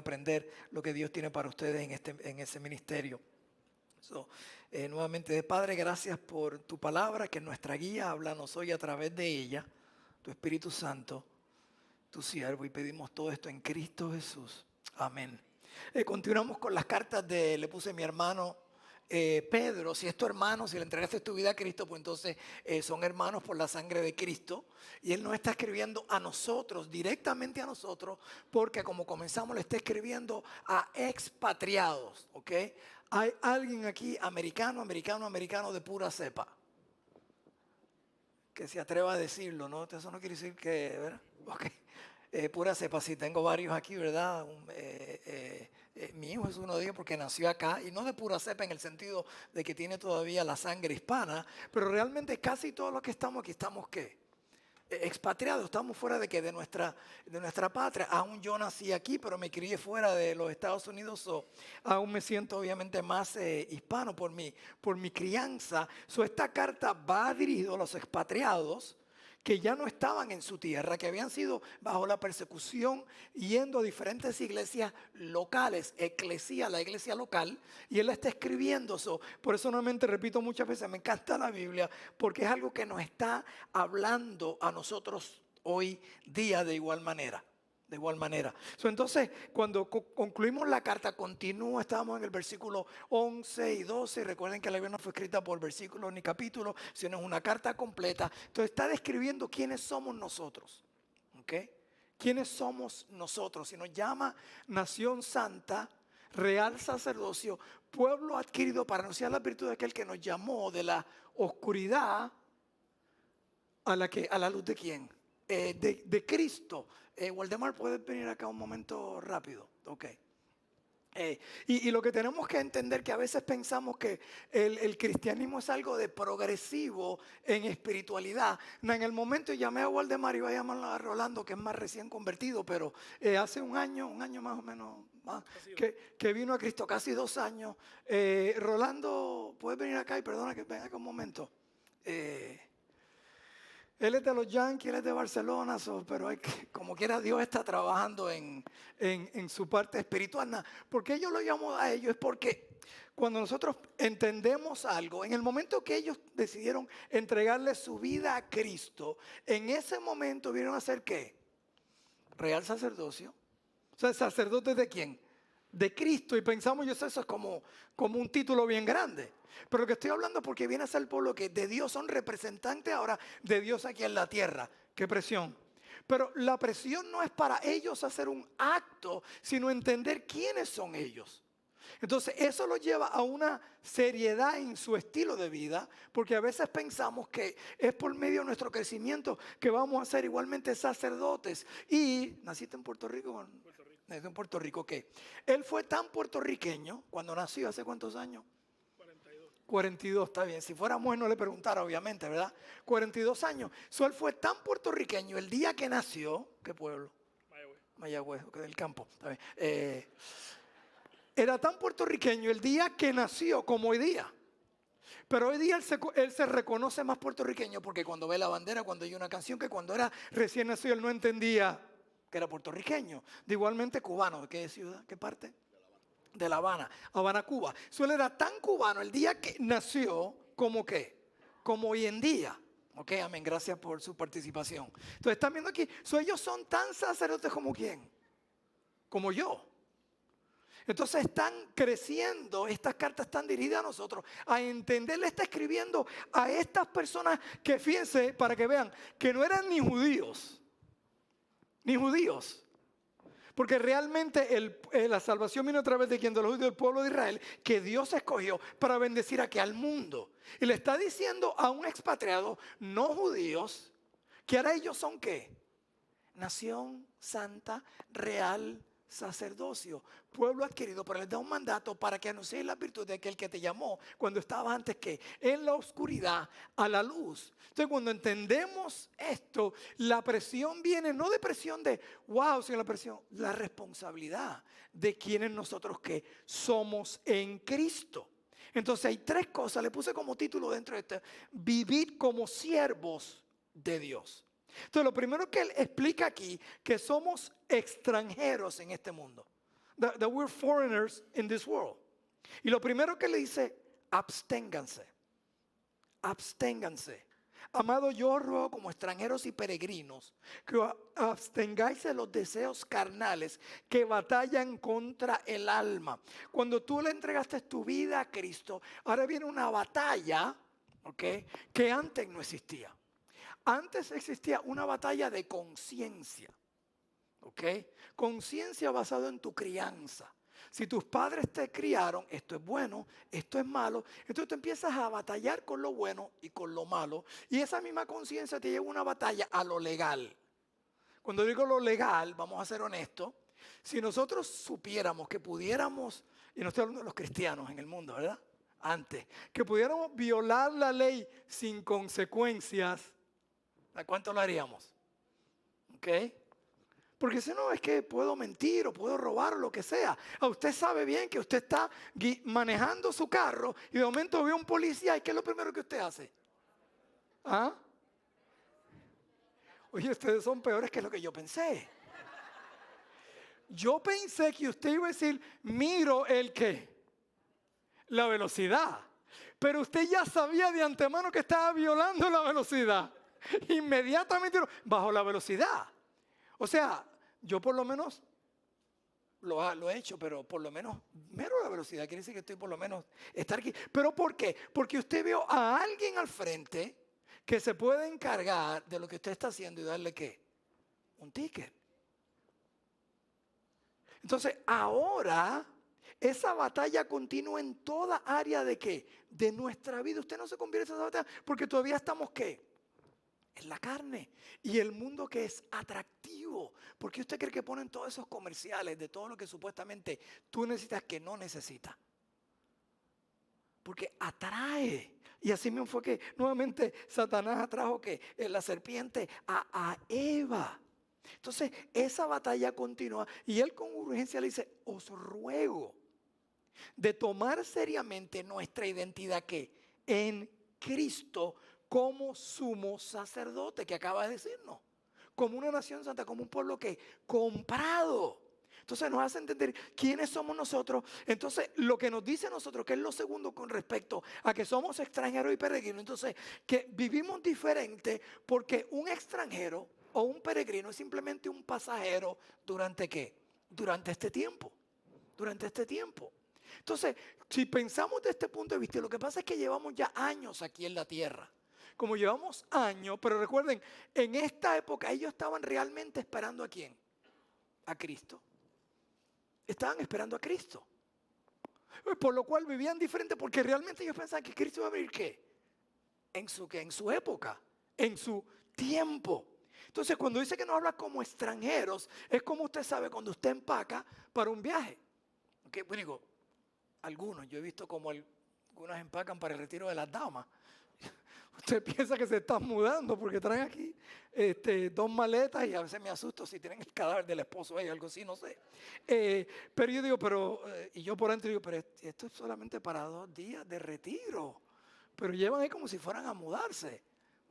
aprender lo que Dios tiene para ustedes en ese ministerio. Nuevamente, Padre, gracias por tu palabra, que nuestra guía, háblanos hoy a través de ella, tu Espíritu Santo, tu siervo, y pedimos todo esto en Cristo Jesús. Amén. Continuamos con las cartas le puse mi hermano Pedro. Si es tu hermano, si le entregaste tu vida a Cristo, pues entonces son hermanos por la sangre de Cristo. Y él nos está escribiendo a nosotros, directamente a nosotros, porque como comenzamos, le está escribiendo a expatriados, ¿ok? ¿Hay alguien aquí americano de pura cepa que se atreva a decirlo, no? Eso no quiere decir que, ¿verdad? Ok. Pura cepa, sí, tengo varios aquí, ¿verdad? Mi hijo es uno de ellos porque nació acá, y no de pura cepa en el sentido de que tiene todavía la sangre hispana, pero realmente casi todos los que estamos aquí estamos, ¿qué? Expatriados, estamos fuera de ¿qué? De nuestra patria. Aún yo nací aquí, pero me crié fuera de los Estados Unidos, aún me siento obviamente más hispano por mi crianza. Esta carta va dirigida a los expatriados que ya no estaban en su tierra, que habían sido bajo la persecución, yendo a diferentes iglesias locales, la iglesia local, y él está escribiendo eso. Por eso nuevamente repito muchas veces, me encanta la Biblia, porque es algo que nos está hablando a nosotros hoy día de igual manera. Entonces, cuando concluimos la carta, continúa, estábamos en el versículo 11 y 12. Recuerden que la Biblia no fue escrita por versículos ni capítulos, sino es una carta completa. Entonces está describiendo quiénes somos nosotros. ¿Ok? ¿Quiénes somos nosotros? Y nos llama nación santa, real sacerdocio, pueblo adquirido para anunciar la virtud de aquel que nos llamó de la oscuridad a la luz de quién. De Cristo. Waldemar, ¿puedes venir acá un momento rápido? Ok. Y lo que tenemos que entender, que a veces pensamos que el cristianismo es algo de progresivo en espiritualidad. No, en el momento llamé a Waldemar, iba a llamarlo a Rolando, que es más recién convertido, pero hace un año más o menos más, que vino a Cristo, casi 2 años. Rolando, ¿puedes venir acá? Y perdona que venga acá un momento. Él es de los Yankees, él es de Barcelona, pero como quiera Dios está trabajando en su parte espiritual. ¿Por qué yo lo llamo a ellos? Es porque cuando nosotros entendemos algo, en el momento que ellos decidieron entregarle su vida a Cristo, en ese momento vieron a ser ¿qué? Real sacerdocio. O sea, ¿sacerdotes de quién? De Cristo. Y pensamos, eso es como un título bien grande. Pero lo que estoy hablando es porque viene a ser el pueblo que de Dios son representantes ahora de Dios aquí en la tierra. ¡Qué presión! Pero la presión no es para ellos hacer un acto, sino entender quiénes son ellos. Entonces eso los lleva a una seriedad en su estilo de vida, porque a veces pensamos que es por medio de nuestro crecimiento que vamos a ser igualmente sacerdotes. Y naciste en Puerto Rico. Nació en Puerto Rico, ¿qué? Él fue tan puertorriqueño cuando nació, ¿hace cuántos años? 42, está bien. Si fuera mujer no le preguntara, obviamente, ¿verdad? 42 años. Él fue tan puertorriqueño el día que nació. ¿Qué pueblo? Mayagüez, okay, del campo. Está bien. Era tan puertorriqueño el día que nació como hoy día. Pero hoy día él se reconoce más puertorriqueño porque cuando ve la bandera, cuando oye una canción, que cuando era recién nacido él no entendía que era puertorriqueño. De igualmente cubano. ¿De qué ciudad? ¿Qué parte? De La Habana, Cuba. Él era tan cubano el día que nació como ¿qué? Como hoy en día. Ok, amén, gracias por su participación. Entonces están viendo aquí, ellos son tan sacerdotes como ¿quién? Como yo. Entonces están creciendo, estas cartas están dirigidas a nosotros, a entender, le está escribiendo a estas personas que, fíjense, para que vean, que no eran ni judíos. Porque realmente la salvación vino a través de quien, de los judíos, del pueblo de Israel, que Dios escogió para bendecir aquí al mundo. Y le está diciendo a un expatriado, no judíos, que ahora ellos son ¿qué? Nación santa, real, sacerdocio, pueblo adquirido, pero les da un mandato para que anunciéis la virtud de aquel que te llamó cuando estabas antes que en la oscuridad a la luz. Entonces cuando entendemos esto, la presión viene no de presión de wow, sino la responsabilidad de quienes nosotros que somos en Cristo. Entonces hay 3 cosas, le puse como título dentro de esto: vivir como siervos de Dios. Entonces lo primero que él explica aquí, que somos extranjeros en este mundo. that we're foreigners in this world. Y lo primero que le dice, absténganse. Absténganse. Amado, yo os ruego como extranjeros y peregrinos que os abstengáis de los deseos carnales que batallan contra el alma. Cuando tú le entregaste tu vida a Cristo, ahora viene una batalla, ¿ok?, que antes no existía. Antes existía una batalla de conciencia, ¿ok? Conciencia basada en tu crianza. Si tus padres te criaron, esto es bueno, esto es malo, entonces tú empiezas a batallar con lo bueno y con lo malo. Y esa misma conciencia te lleva a una batalla a lo legal. Cuando digo lo legal, vamos a ser honestos, si nosotros supiéramos que pudiéramos, y no estoy hablando de los cristianos en el mundo, ¿verdad? Antes, que pudiéramos violar la ley sin consecuencias, ¿a cuánto lo haríamos? ¿Ok? Porque si no, es que puedo mentir o puedo robar o lo que sea. Usted sabe bien que usted está manejando su carro y de momento ve a un policía y ¿qué es lo primero que usted hace? ¿Ah? Oye, ustedes son peores que lo que yo pensé. Yo pensé que usted iba a decir, miro el qué, la velocidad. Pero usted ya sabía de antemano que estaba violando la velocidad. Inmediatamente bajo la velocidad. O sea, yo por lo menos lo he hecho, pero por lo menos mero la velocidad. Quiere decir que estoy por lo menos estar aquí. ¿Pero por qué? Porque usted vio a alguien al frente que se puede encargar de lo que usted está haciendo y darle ¿qué? Un ticket. Entonces, ahora esa batalla continúa en toda área de ¿qué? De nuestra vida. Usted no se convierte en esa batalla porque todavía estamos ¿qué? En la carne. Y el mundo que es atractivo. ¿Por qué usted cree que ponen todos esos comerciales de todo lo que supuestamente tú necesitas que no necesitas? Porque atrae. Y así mismo fue que nuevamente Satanás atrajo que la serpiente a Eva. Entonces esa batalla continúa y él con urgencia le dice, os ruego de tomar seriamente nuestra identidad que en Cristo como sumo sacerdote, que acaba de decirnos, como una nación santa, como un pueblo que comprado. Entonces nos hace entender quiénes somos nosotros. Entonces lo que nos dice a nosotros, que es lo segundo con respecto a que somos extranjeros y peregrinos, entonces que vivimos diferente porque un extranjero o un peregrino es simplemente un pasajero durante ¿qué? Durante este tiempo. Durante este tiempo. Entonces, si pensamos de este punto de vista, lo que pasa es que llevamos ya años aquí en la tierra. Como llevamos años, pero recuerden, en esta época ellos estaban realmente esperando ¿a quién? A Cristo. Estaban esperando a Cristo. Por lo cual vivían diferente porque realmente ellos pensaban que Cristo iba a venir ¿qué? En su época, en su tiempo. Entonces cuando dice que nos habla como extranjeros, es como usted sabe cuando usted empaca para un viaje. Okay, pues digo, algunos, yo he visto como algunos empacan para el retiro de las damas. Usted piensa que se están mudando porque traen aquí 2 maletas y a veces me asusto si tienen el cadáver del esposo o algo así, no sé. Pero yo digo, y yo por dentro digo, pero esto es solamente para 2 días de retiro. Pero llevan ahí como si fueran a mudarse,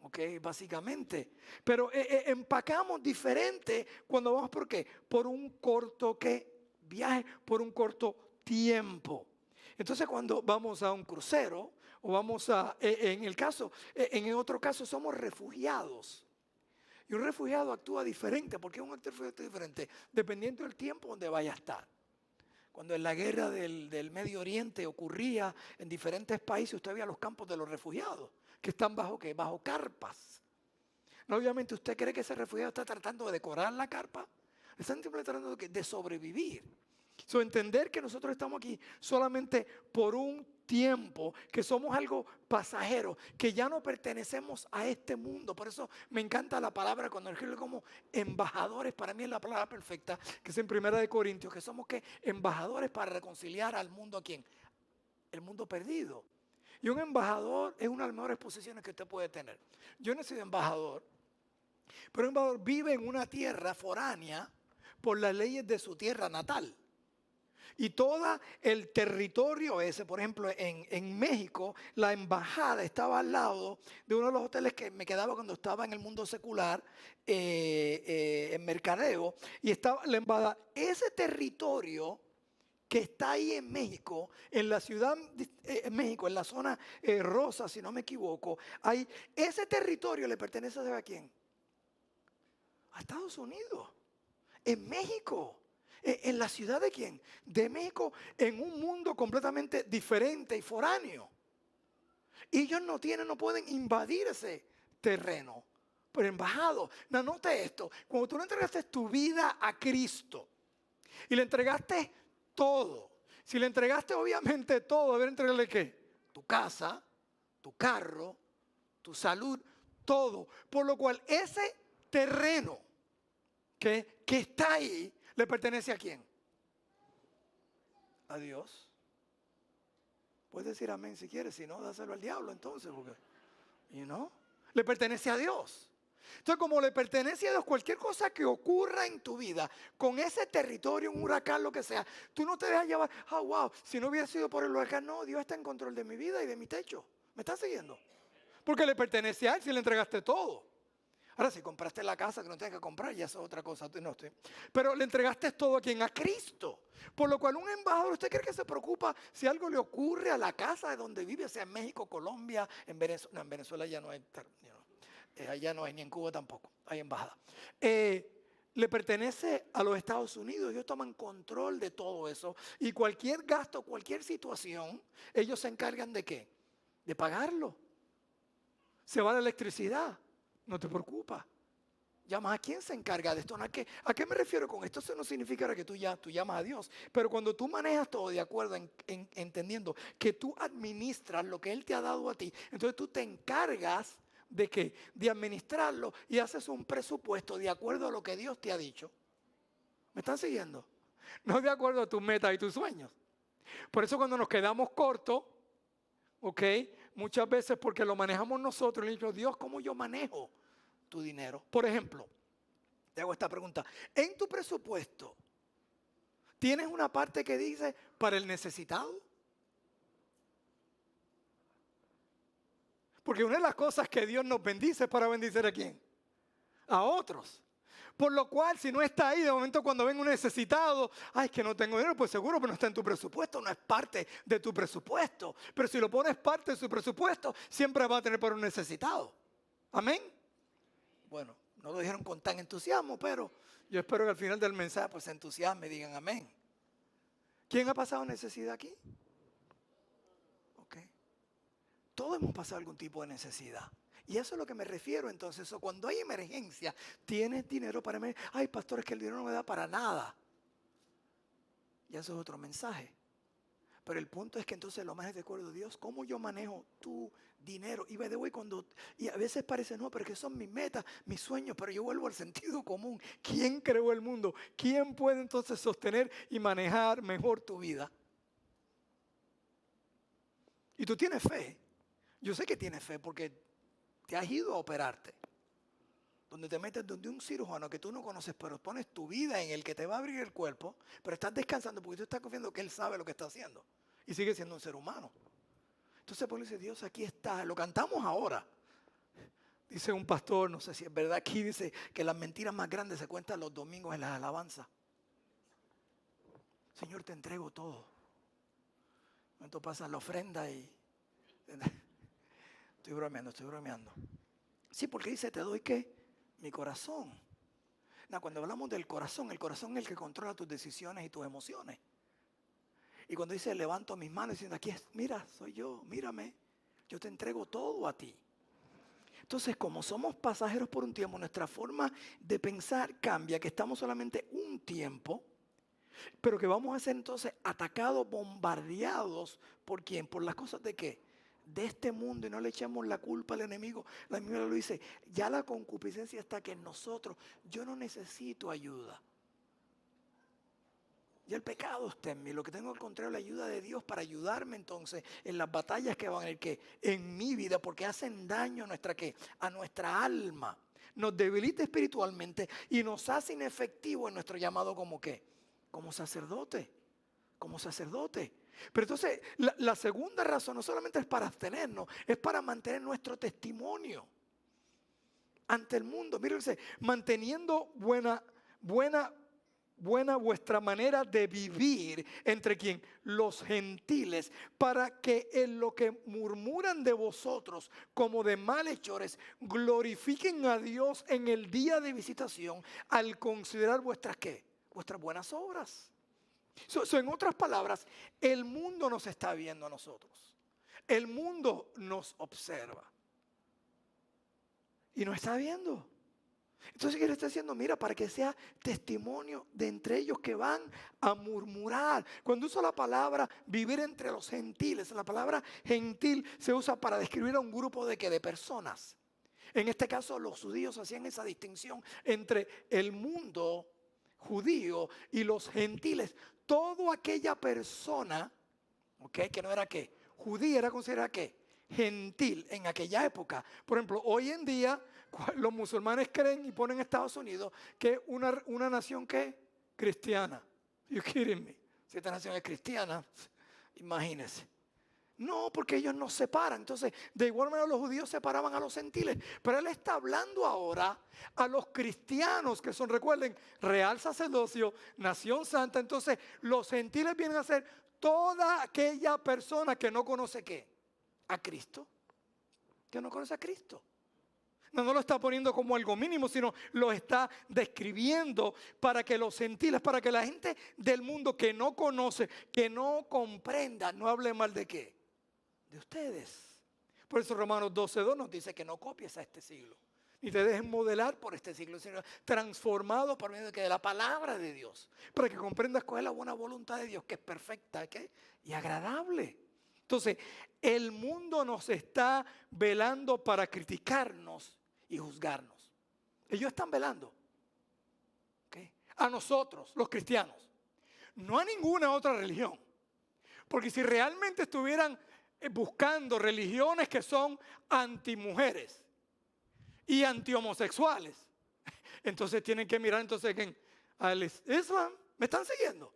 ¿ok? Básicamente. Pero empacamos diferente cuando vamos, ¿por qué? Por un corto viaje, por un corto tiempo. Entonces cuando vamos a un crucero o vamos en otro caso somos refugiados. Y un refugiado actúa diferente. ¿Por qué un refugiado actúa diferente? Dependiendo del tiempo donde vaya a estar. Cuando en la guerra del Medio Oriente ocurría en diferentes países, usted veía los campos de los refugiados, que están bajo ¿qué? Bajo carpas. No, obviamente usted cree que ese refugiado está tratando de decorar la carpa. Están simplemente tratando de sobrevivir. Entender que nosotros estamos aquí solamente por un tiempo, que somos algo pasajero, que ya no pertenecemos a este mundo. Por eso me encanta la palabra cuando escribe como embajadores. Para mí es la palabra perfecta, que es en 1 Corintios, que somos ¿qué? Embajadores para reconciliar al mundo ¿a quién? El mundo perdido. Y un embajador es una de las mejores posiciones que usted puede tener. Yo no he sido embajador, pero un embajador vive en una tierra foránea por las leyes de su tierra natal. Y todo el territorio ese, por ejemplo, en México, la embajada estaba al lado de uno de los hoteles que me quedaba cuando estaba en el mundo secular, en mercadeo, y estaba la embajada. Ese territorio que está ahí en México, en la ciudad en México, en la zona rosa, si no me equivoco, ese territorio le pertenece ¿a quién? A Estados Unidos, en México. ¿En la ciudad de quién? De México, en un mundo completamente diferente y foráneo. Y ellos no pueden invadir ese terreno. Pero embajado, note esto, cuando tú le entregaste tu vida a Cristo y le entregaste todo, si le entregaste obviamente todo, ¿haber entregarle qué? Tu casa, tu carro, tu salud, todo. Por lo cual ese terreno que está ahí, ¿le pertenece a quién? A Dios. Puedes decir amén si quieres, si no, dáselo al diablo entonces, porque, le pertenece a Dios. Entonces, como le pertenece a Dios, cualquier cosa que ocurra en tu vida, con ese territorio, un huracán, lo que sea, tú no te dejas llevar, wow, si no hubiera sido por el huracán, no, Dios está en control de mi vida y de mi techo. ¿Me estás siguiendo? Porque le pertenece a Él si le entregaste todo. Ahora, si compraste la casa que no tienes que comprar, ya eso es otra cosa. Pero le entregaste todo a quién, a Cristo. Por lo cual un embajador, ¿usted cree que se preocupa si algo le ocurre a la casa de donde vive, sea en México, Colombia, en Venezuela? No, en Venezuela ya no hay, allá no hay, ni en Cuba tampoco, hay embajada. Le pertenece a los Estados Unidos, ellos toman control de todo eso. Y cualquier gasto, cualquier situación, ellos se encargan ¿de qué? De pagarlo. Se va la electricidad. No te preocupes. Llamas a quién se encarga de esto. ¿A qué me refiero con esto? Eso no significa que tú llamas a Dios. Pero cuando tú manejas todo de acuerdo, entendiendo que tú administras lo que Él te ha dado a ti, entonces tú te encargas de qué? De administrarlo y haces un presupuesto de acuerdo a lo que Dios te ha dicho. ¿Me están siguiendo? No de acuerdo a tus metas y tus sueños. Por eso cuando nos quedamos cortos, ¿ok? Muchas veces porque lo manejamos nosotros, le digo, Dios, ¿cómo yo manejo tu dinero? Por ejemplo, te hago esta pregunta. En tu presupuesto, ¿tienes una parte que dice para el necesitado? Porque una de las cosas que Dios nos bendice es para bendecir ¿a quién? A otros. Por lo cual, si no está ahí, de momento cuando ven un necesitado, ay, es que no tengo dinero, pues seguro que no está en tu presupuesto, no es parte de tu presupuesto. Pero si lo pones parte de su presupuesto, siempre va a tener para un necesitado. ¿Amén? Bueno, no lo dijeron con tan entusiasmo, pero yo espero que al final del mensaje pues se entusiasme y digan amén. ¿Quién ha pasado necesidad aquí? Ok. Todos hemos pasado algún tipo de necesidad. Y eso es a lo que me refiero entonces. Cuando hay emergencia, ¿tienes dinero para emergencia? Ay, pastor, es que el dinero no me da para nada. Y eso es otro mensaje. Pero el punto es que entonces lo más de acuerdo a Dios, ¿cómo yo manejo tu dinero? Y a veces parece, no, pero que son mis metas, mis sueños, pero yo vuelvo al sentido común. ¿Quién creó el mundo? ¿Quién puede entonces sostener y manejar mejor tu vida? Y tú tienes fe. Yo sé que tienes fe porque te has ido a operarte. Donde te metes donde un cirujano que tú no conoces, pero pones tu vida en el que te va a abrir el cuerpo, pero estás descansando porque tú estás confiando que Él sabe lo que está haciendo. Y sigue siendo un ser humano. Entonces Pablo dice, Dios aquí está, lo cantamos ahora. Dice un pastor, no sé si es verdad, aquí dice que las mentiras más grandes se cuentan los domingos en las alabanzas. Señor, te entrego todo. Entonces pasa la ofrenda y... Estoy bromeando. Sí, porque dice, te doy ¿qué? Mi corazón. Cuando hablamos del corazón, el corazón es el que controla tus decisiones y tus emociones. Y cuando dice, levanto mis manos diciendo, aquí es, mira, soy yo, mírame, yo te entrego todo a ti. Entonces, como somos pasajeros por un tiempo, nuestra forma de pensar cambia, que estamos solamente un tiempo, pero que vamos a ser entonces atacados, bombardeados, ¿por quién? Por las cosas de ¿qué? De este mundo, y no le echemos la culpa al enemigo. La Biblia lo dice, ya la concupiscencia está que en nosotros, yo no necesito ayuda. Ya el pecado está en mí, lo que tengo que encontrar es la ayuda de Dios para ayudarme entonces en las batallas que van en mi vida, porque hacen daño a nuestra alma, nos debilita espiritualmente y nos hace inefectivos en nuestro llamado como ¿qué? Como sacerdote. Pero entonces la segunda razón no solamente es para abstenernos, es para mantener nuestro testimonio ante el mundo. Mírense, manteniendo buena buena vuestra manera de vivir entre quién, los gentiles, para que en lo que murmuran de vosotros como de malhechores, glorifiquen a Dios en el día de visitación al considerar vuestras ¿qué? Vuestras buenas obras. En otras palabras, el mundo nos está viendo a nosotros. El mundo nos observa. Y nos está viendo. Entonces, ¿qué le está diciendo? Mira, para que sea testimonio de entre ellos que van a murmurar. Cuando uso la palabra vivir entre los gentiles, la palabra gentil se usa para describir a un grupo de ¿qué? De personas. En este caso, los judíos hacían esa distinción entre el mundo judío y los gentiles. Toda aquella persona, ¿okay? Que no era ¿qué? Judía, era considerada ¿qué? Gentil en aquella época. Por ejemplo, hoy en día los musulmanes creen y ponen Estados Unidos que es una nación que cristiana. You kidding me? Si esta nación es cristiana, imagínense. No, porque ellos nos separan. Entonces, de igual manera los judíos separaban a los gentiles. Pero él está hablando ahora a los cristianos que son, recuerden, real sacerdocio, nación santa. Entonces, los gentiles vienen a ser toda aquella persona que no conoce ¿qué? A Cristo. Que no conoce a Cristo. No lo está poniendo como algo mínimo, sino lo está describiendo para que los gentiles, para que la gente del mundo que no conoce, que no comprenda, no hable mal de qué. De ustedes. Por eso Romanos 12:2 nos dice que no copies a este siglo, ni te dejes modelar por este siglo, sino transformado por medio de la palabra de Dios, para que comprendas cuál es la buena voluntad de Dios, que es perfecta ¿qué? Y agradable. Entonces, el mundo nos está velando para criticarnos y juzgarnos. Ellos están velando, ¿okay? A nosotros, los cristianos, no a ninguna otra religión, porque si realmente estuvieran buscando religiones que son antimujeres y antihomosexuales, entonces tienen que mirar entonces al Islam. ¿Me están siguiendo?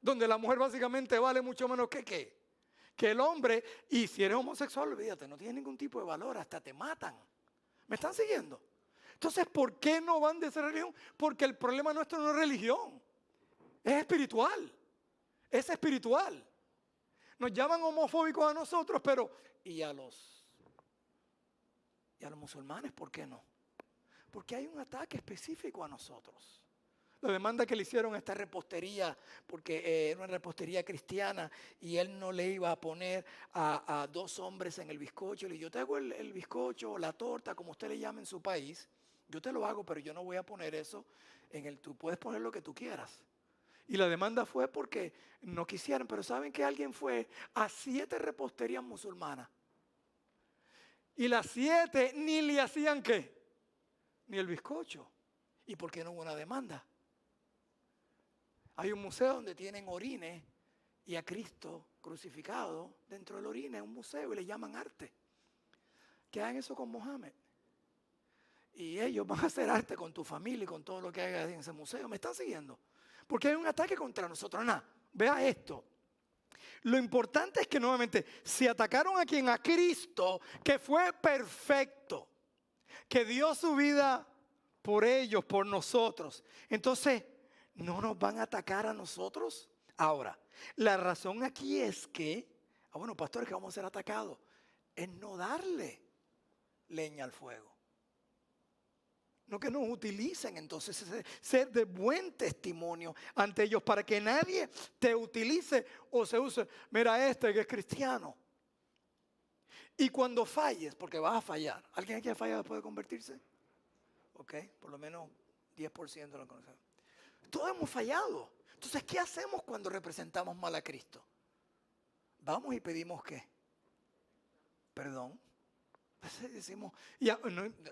Donde la mujer básicamente vale mucho menos que el hombre, y si eres homosexual, olvídate, no tiene ningún tipo de valor, hasta te matan. ¿Me están siguiendo? Entonces, ¿por qué no van de esa religión? Porque el problema nuestro no es religión, es espiritual, es espiritual. Nos llaman homofóbicos a nosotros, pero ¿y a los musulmanes por qué no? Porque hay un ataque específico a nosotros. La demanda que le hicieron a esta repostería, porque era una repostería cristiana y él no le iba a poner a dos hombres en el bizcocho. Le dijo, yo te hago el bizcocho o la torta, como usted le llama en su país. Yo te lo hago, pero yo no voy a poner eso tú puedes poner lo que tú quieras. Y la demanda fue porque no quisieron, pero ¿saben que alguien fue a 7 reposterías musulmanas? Y las 7 ni le hacían ¿qué? Ni el bizcocho. ¿Y por qué no hubo una demanda? Hay un museo donde tienen orines y a Cristo crucificado dentro del orine, es un museo y le llaman arte. Que hagan eso con Mohammed. Y ellos van a hacer arte con tu familia y con todo lo que hagas en ese museo. ¿Me están siguiendo? Porque hay un ataque contra nosotros. Vea esto. Lo importante es que nuevamente se atacaron a quien, a Cristo, que fue perfecto, que dio su vida por ellos, por nosotros. Entonces, ¿no nos van a atacar a nosotros? Ahora, la razón aquí es que, bueno, pastores, que vamos a ser atacados, es no darle leña al fuego. No que nos utilicen, entonces ser de buen testimonio ante ellos para que nadie te utilice o se use. Mira que es cristiano. Y cuando falles, porque vas a fallar. ¿Alguien aquí ha fallado después de convertirse? Ok, por lo menos 10% lo conocemos. Todos hemos fallado. Entonces, ¿qué hacemos cuando representamos mal a Cristo? Vamos y pedimos ¿qué? Perdón. Decimos,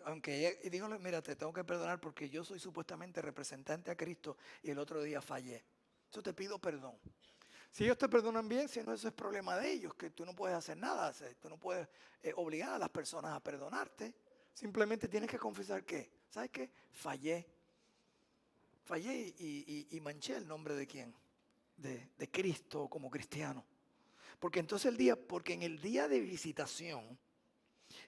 aunque díganle, mira, te tengo que perdonar porque yo soy supuestamente representante a Cristo y el otro día fallé. Yo te pido perdón. Si ellos te perdonan bien, si no, eso es problema de ellos, que tú no puedes hacer nada, tú no puedes obligar a las personas a perdonarte. Simplemente tienes que confesar que, ¿sabes qué? Fallé y manché el nombre de quién, de Cristo como cristiano. Porque entonces porque en el día de visitación,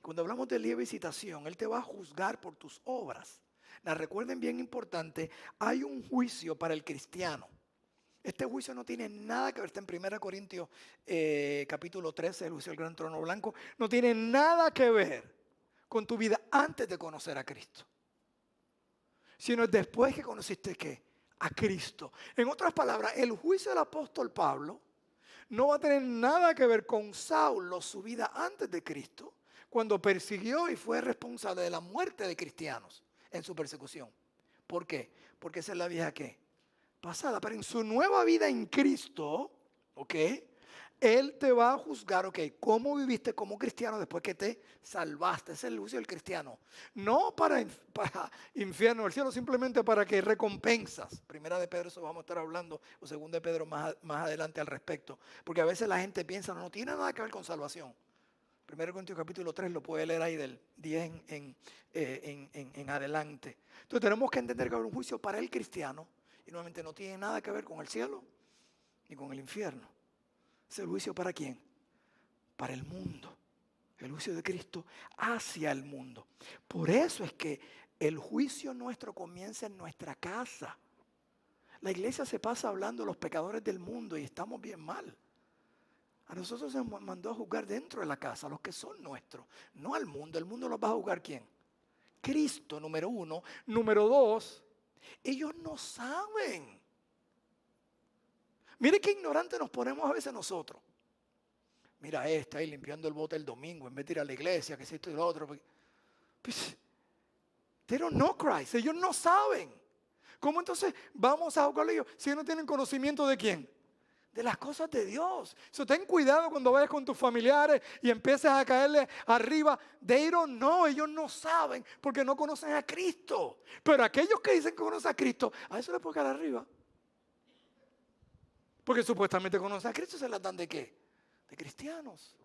cuando hablamos del día de visitación, Él te va a juzgar por tus obras. Recuerden, bien importante, hay un juicio para el cristiano. Este juicio no tiene nada que ver, está en 1 Corintios capítulo 13, el juicio del gran trono blanco, no tiene nada que ver con tu vida antes de conocer a Cristo, sino después que conociste ¿qué? A Cristo. En otras palabras, el juicio del apóstol Pablo no va a tener nada que ver con Saulo, su vida antes de Cristo, cuando persiguió y fue responsable de la muerte de cristianos en su persecución. ¿Por qué? Porque esa es la vieja ¿qué? Pasada. Pero en su nueva vida en Cristo, ¿ok? Él te va a juzgar, ¿ok? ¿Cómo viviste como cristiano después que te salvaste? Ese es el juicio del cristiano. No para infierno del cielo, simplemente para que recompensas. Primera de Pedro, eso vamos a estar hablando, o segunda de Pedro más adelante al respecto. Porque a veces la gente piensa, no tiene nada que ver con salvación. 1 Corintios capítulo 3 lo puede leer ahí del 10 en adelante. Entonces tenemos que entender que hay un juicio para el cristiano y nuevamente no tiene nada que ver con el cielo ni con el infierno. ¿Es el juicio para quién? Para el mundo. El juicio de Cristo hacia el mundo. Por eso es que el juicio nuestro comienza en nuestra casa. La iglesia se pasa hablando de los pecadores del mundo y estamos bien mal. A nosotros se nos mandó a juzgar dentro de la casa, a los que son nuestros, no al mundo. ¿El mundo los va a juzgar quién? Cristo, número uno. Número dos, ellos no saben. Mire qué ignorantes nos ponemos a veces nosotros. Mira ahí limpiando el bote el domingo en vez de ir a la iglesia, que es esto y lo otro. Pues, they don't know Christ, ellos no saben. ¿Cómo entonces vamos a juzgarlo ellos si ellos no tienen conocimiento de quién? De las cosas de Dios. So, ten cuidado cuando vayas con tus familiares y empieces a caerle arriba. They don't know, ellos no saben porque no conocen a Cristo. Pero aquellos que dicen que conocen a Cristo, a eso les puede caer arriba. Porque supuestamente conocen a Cristo, se las dan ¿de qué? De cristianos.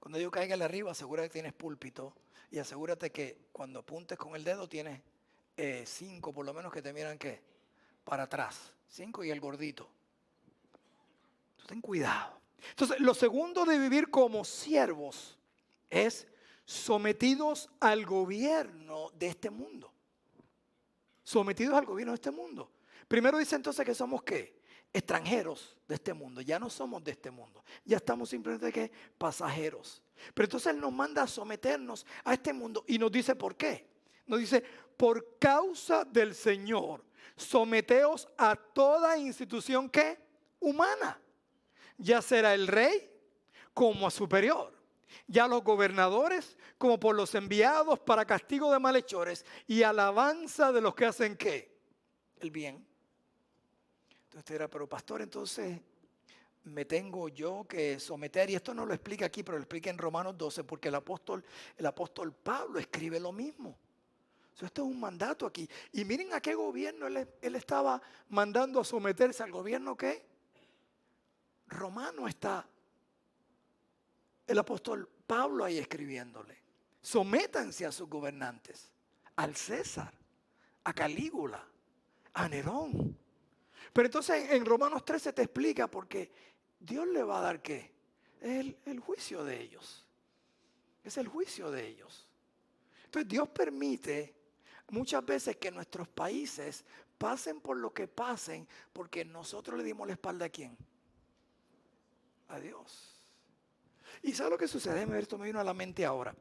Cuando digo cáigale arriba, asegúrate que tienes púlpito y asegúrate que cuando apuntes con el dedo tienes 5 por lo menos que te miran ¿qué? Para atrás. 5 y el gordito. Entonces, ten cuidado. Entonces, lo segundo de vivir como siervos es sometidos al gobierno de este mundo. Sometidos al gobierno de este mundo. Primero dice entonces que somos ¿qué? Extranjeros de este mundo. Ya no somos de este mundo. Ya estamos simplemente ¿qué? Pasajeros. Pero entonces Él nos manda a someternos a este mundo y nos dice ¿por qué? Nos dice, por causa del Señor, someteos a toda institución ¿qué? Humana. Ya será el rey como a superior, ya los gobernadores como por los enviados para castigo de malhechores y alabanza de los que hacen ¿qué? El bien. Entonces usted dirá, pero pastor, entonces me tengo yo que someter, y esto no lo explica aquí, pero lo explica en Romanos 12, porque el apóstol Pablo escribe lo mismo. Esto es un mandato aquí. Y miren a qué gobierno él estaba mandando a someterse, al gobierno ¿qué? Romano está el apóstol Pablo ahí escribiéndole. Sométanse a sus gobernantes, al César, a Calígula, a Nerón. Pero entonces en Romanos 13 te explica porque Dios le va a dar ¿qué? El juicio de ellos. Es el juicio de ellos. Entonces Dios permite muchas veces que nuestros países pasen por lo que pasen porque nosotros le dimos la espalda ¿a quién? A Dios. ¿Y sabe lo que sucede? Esto me vino a la mente ahora.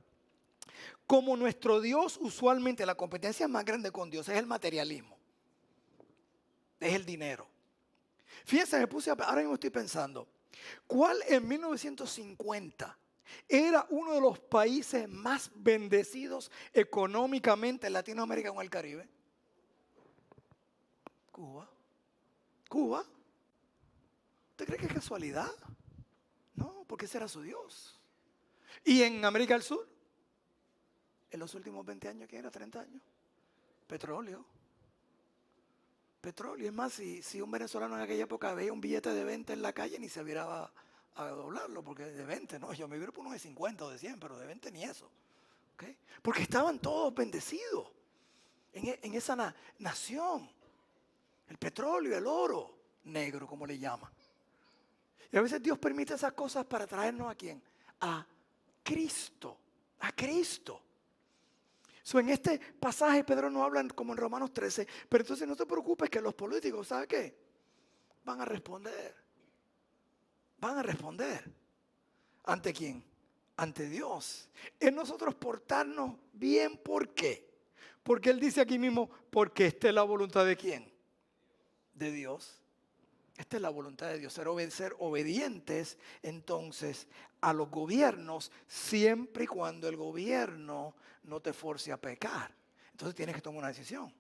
Como nuestro Dios usualmente, la competencia más grande con Dios es el materialismo. Es el dinero. Fíjense, ahora mismo estoy pensando, ¿cuál en 1950 era uno de los países más bendecidos económicamente en Latinoamérica o en el Caribe? Cuba. ¿Cuba? ¿Usted cree que es casualidad? No, porque ese era su Dios. ¿Y en América del Sur? En los últimos 20 años, ¿qué era? 30 años. Petróleo. Petróleo. Es más, si un venezolano en aquella época veía un billete de 20 en la calle, ni se viraba a doblarlo, porque de 20, no, yo me viro por unos de 50 o de 100, pero de 20 ni eso. ¿Okay? Porque estaban todos bendecidos en esa nación. El petróleo, el oro negro, como le llaman. Y a veces Dios permite esas cosas para traernos ¿a quién? A Cristo. A Cristo. En este pasaje Pedro no habla como en Romanos 13, pero entonces no te preocupes que los políticos, ¿sabe qué? Van a responder. Van a responder. ¿Ante quién? Ante Dios. En nosotros portarnos bien, ¿por qué? Porque Él dice aquí mismo, porque esta es la voluntad de ¿quién? De Dios. Esta es la voluntad de Dios, ser obedientes entonces a los gobiernos siempre y cuando el gobierno no te force a pecar. Entonces tienes que tomar una decisión.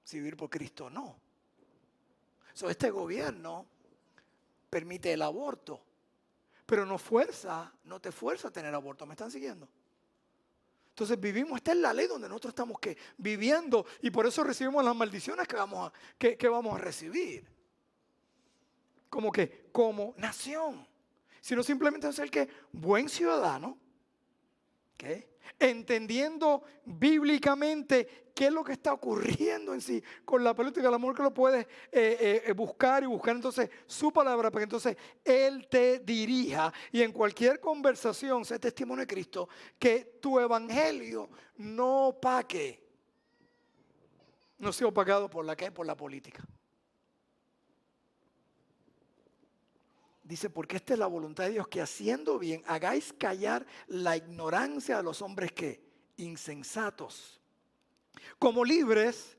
Si vivir por Cristo o no. Este gobierno permite el aborto, pero no te fuerza a tener aborto. ¿Me están siguiendo? Entonces vivimos, esta es la ley donde nosotros estamos viviendo y por eso recibimos las maldiciones que vamos a recibir. Como nación. Sino simplemente ser buen ciudadano, ¿okay? Entendiendo bíblicamente qué es lo que está ocurriendo en sí con la política. El amor que lo puedes buscar y buscar entonces su palabra para que entonces Él te dirija y en cualquier conversación sea testimonio de Cristo, que tu evangelio no opaque, no sea opacado por la política. Dice, porque esta es la voluntad de Dios, que haciendo bien hagáis callar la ignorancia de los hombres insensatos, como libres,